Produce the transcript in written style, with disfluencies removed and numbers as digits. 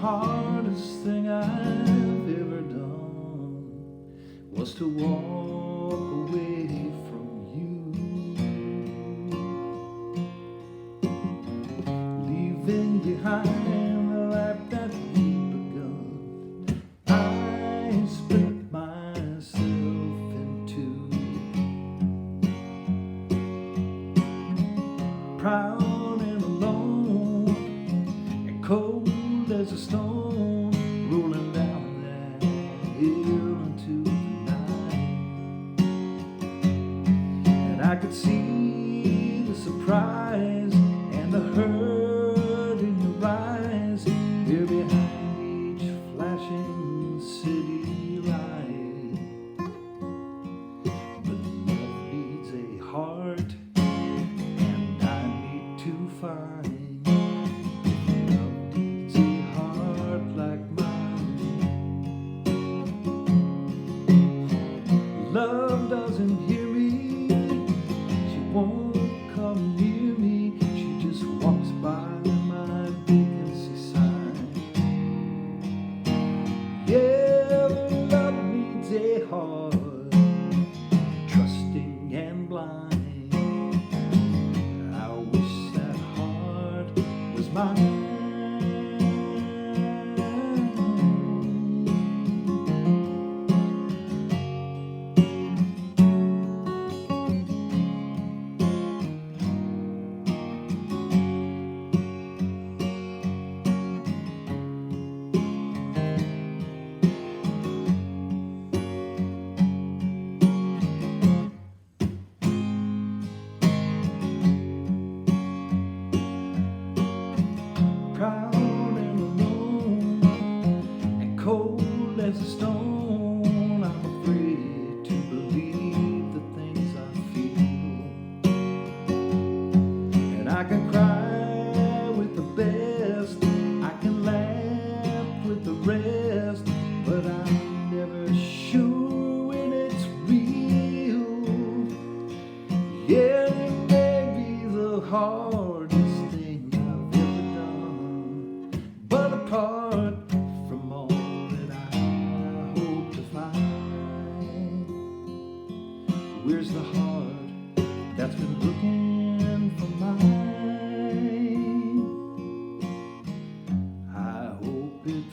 hardest thing I've ever done was to walk away from you, leaving behind the life that we'd begun. I split myself in two, proud and alone and cold as a stone, rolling down that hill into the night. And I could see the surprise and the hurt in your eyes, here behind each flashing city light. But love needs a heart, and I need to find love doesn't hear me, she won't come near me, she just walks by my vacancy sign. Yeah, love needs a heart, trusting and blind. I wish that heart was mine. Proud and alone and cold as a stone, I'm afraid to believe the things I feel. And I can cry with the best, I can laugh with the rest, but I'm never sure when it's real. Yeah, it may be the hardest thing I've ever done, but apart from all that I hope to find, where's the heart that's been looking for mine? I hope it